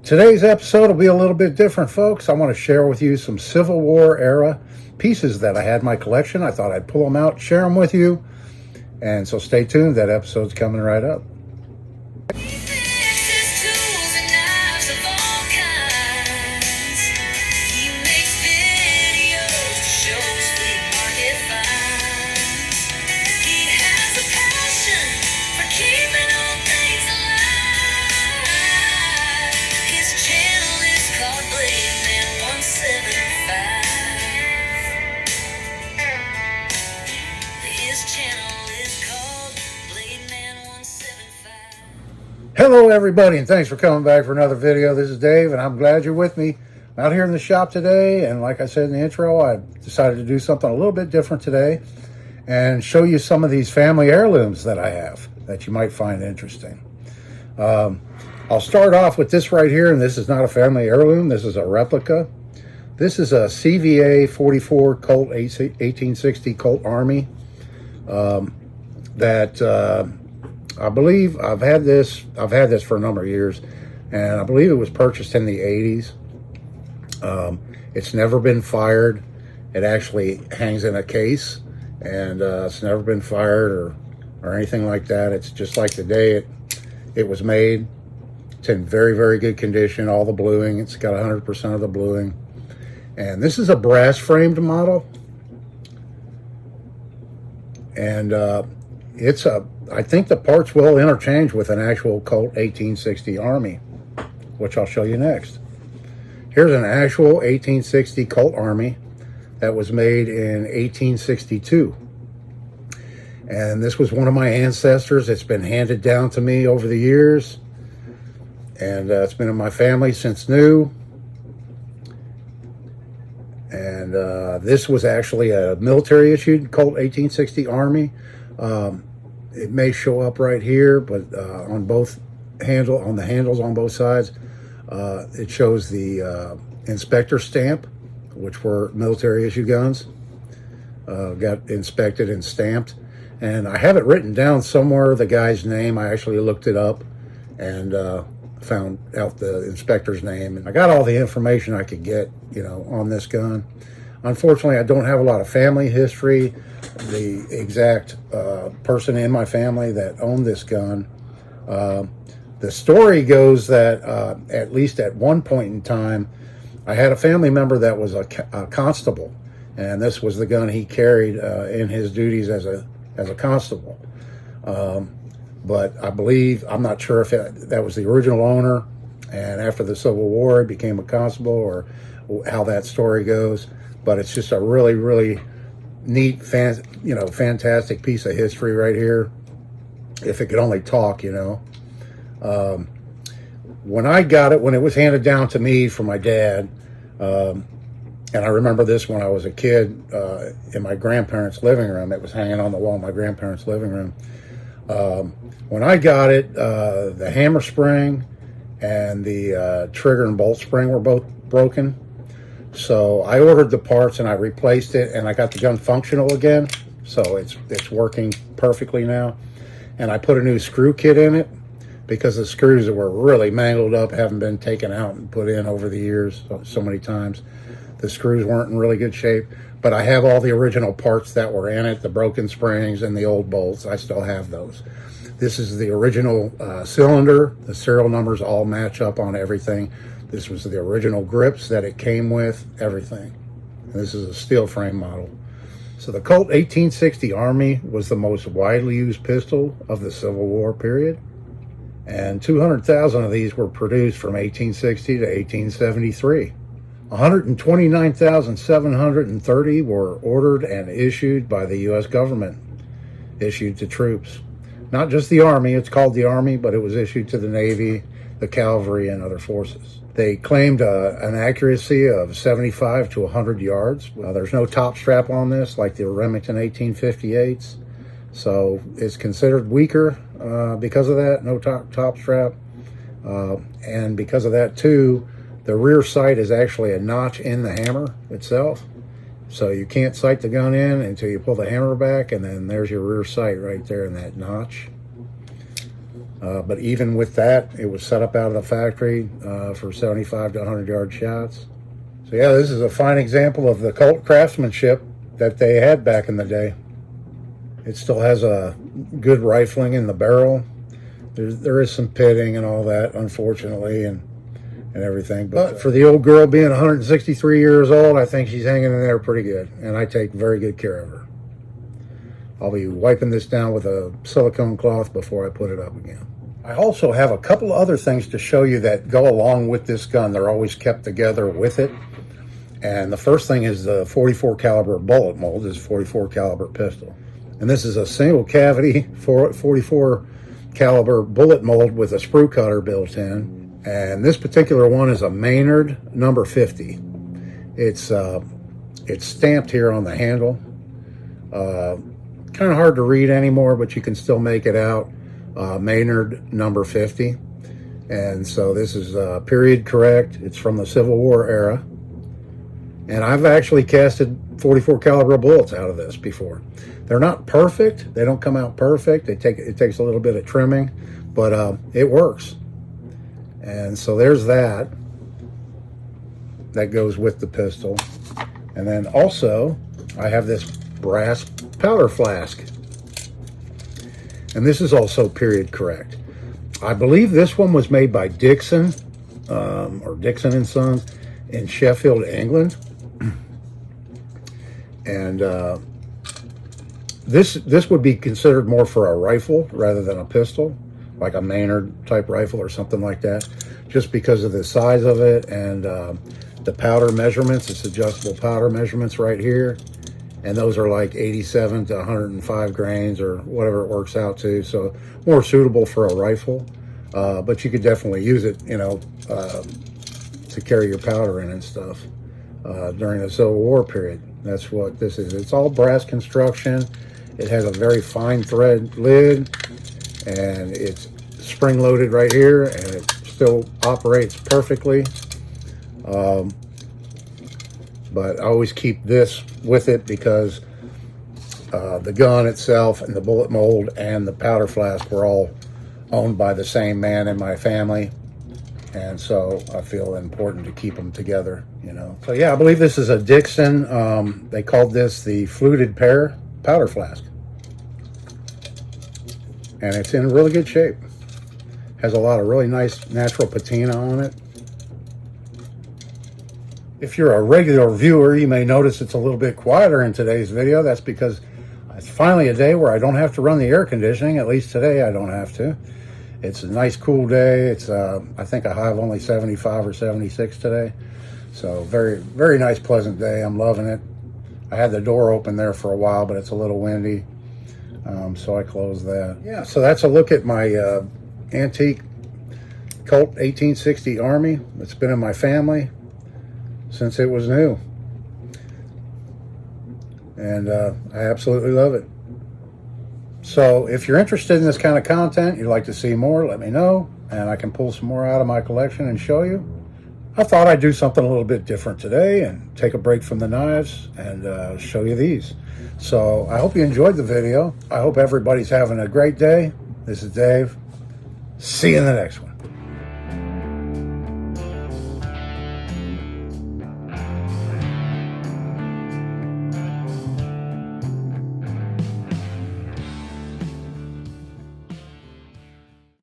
Today's episode will be a little bit different, folks. I want to share with you some Civil War era pieces that I had in my collection. I thought I'd pull them out, share them with you. And so stay tuned. That episode's coming right up. Hello everybody, and thanks for coming back for another video. This is Dave, and I'm glad you're with me. I'm out here in the shop today, and like I said in the intro, I decided to do something a little bit different today and show you some of these family heirlooms that I have that you might find interesting. I'll start off with this right here, and this is not a family heirloom. This is a replica. This is a CVA 44 Colt 1860 Colt Army I believe I've had this for a number of years, and I believe it was purchased in the 80s. It's never been fired. It actually hangs in a case, and it's never been fired or anything like that. It's just like the day it was made. It's in very, very good condition. All the bluing, it's got 100% of the bluing. And this is a brass framed model, and I think the parts will interchange with an actual Colt 1860 Army, which I'll show you next. Here's an actual 1860 Colt Army that was made in 1862. And this was one of my ancestors. It's been handed down to me over the years, and it's been in my family since new. And this was actually a military issued Colt 1860 Army. It may show up right here, but on the handles on both sides, it shows the inspector stamp, which were military issue guns. Got inspected and stamped, and I have it written down somewhere, the guy's name. I actually looked it up and found out the inspector's name, and I got all the information I could get, on this gun. Unfortunately, I don't have a lot of family history. The exact person in my family that owned this gun. The story goes that at least at one point in time, I had a family member that was a constable, and this was the gun he carried in his duties as a constable. But I believe, I'm not sure if that was the original owner, and after the Civil War, it became a constable, or how that story goes. But it's just a really, really neat, fantastic piece of history right here. If it could only talk, When I got it, when it was handed down to me from my dad, and I remember this when I was a kid in my grandparents' living room. It was hanging on the wall in my grandparents' living room. When I got it, the hammer spring and the trigger and bolt spring were both broken. So I ordered the parts and I replaced it, and I got the gun functional again. So it's working perfectly now. And I put a new screw kit in it because the screws that were really mangled up, haven't been taken out and put in over the years so many times. The screws weren't in really good shape, but I have all the original parts that were in it, the broken springs and the old bolts. I still have those. This is the original cylinder. The serial numbers all match up on everything. This was the original grips that it came with, everything. And this is a steel frame model. So the Colt 1860 Army was the most widely used pistol of the Civil War period. And 200,000 of these were produced from 1860 to 1873. 129,730 were ordered and issued by the U.S. government, issued to troops. Not just the Army, it's called the Army, but it was issued to the Navy, the cavalry, and other forces. They claimed an accuracy of 75 to 100 yards. There's no top strap on this like the Remington 1858s, so it's considered weaker because of that, no top strap. And because of that too, the rear sight is actually a notch in the hammer itself. So you can't sight the gun in until you pull the hammer back, and then there's your rear sight right there in that notch. But even with that, it was set up out of the factory for 75 to 100-yard shots. So yeah, this is a fine example of the Colt craftsmanship that they had back in the day. It still has a good rifling in the barrel. There is some pitting and all that, unfortunately, and everything. But for the old girl being 163 years old, I think she's hanging in there pretty good, and I take very good care of her. I'll be wiping this down with a silicone cloth before I put it up again. I also have a couple of other things to show you that go along with this gun. They're always kept together with it. And the first thing is the 44 caliber bullet mold. This is a 44 caliber pistol. And this is a single cavity 44 caliber bullet mold with a sprue cutter built in. And this particular one is a Maynard number 50. It's stamped here on the handle. Kind of hard to read anymore, but you can still make it out. Maynard number 50. And so this is period correct. It's from the Civil War era. And I've actually casted 44 caliber bullets out of this before. They're not perfect. They don't come out perfect. It takes a little bit of trimming, but it works. And so there's that. That goes with the pistol. And then also, I have this brass powder flask. And this is also period correct. I believe this one was made by Dixon, or Dixon and Sons, in Sheffield, England. And this would be considered more for a rifle rather than a pistol, like a Maynard type rifle or something like that, just because of the size of it and the powder measurements. It's adjustable powder measurements right here, and those are like 87 to 105 grains or whatever it works out to, so more suitable for a rifle, but you could definitely use it, you know, to carry your powder in and stuff during the Civil War period. That's what this is. It's all brass construction. It has a very fine thread lid, and it's spring loaded right here, and it still operates perfectly. But I always keep this with it because the gun itself and the bullet mold and the powder flask were all owned by the same man in my family. And so I feel important to keep them together, you know. So yeah, I believe this is a Dixon. They called this the fluted pear powder flask. And it's in really good shape. Has a lot of really nice natural patina on it. If you're a regular viewer, you may notice it's a little bit quieter in today's video. That's because it's finally a day where I don't have to run the air conditioning. At least today I don't have to. It's a nice cool day. It's I think a high of only 75 or 76 today. So very, very nice, pleasant day. I'm loving it. I had the door open there for a while, but it's a little windy. So I closed that. Yeah, so that's a look at my antique Colt 1860 Army. It's been in my family since it was new. And I absolutely love it. So if you're interested in this kind of content, you'd like to see more, let me know, and I can pull some more out of my collection and show you. I thought I'd do something a little bit different today and take a break from the knives and show you these. So I hope you enjoyed the video. I hope everybody's having a great day. This is Dave. See you in the next one.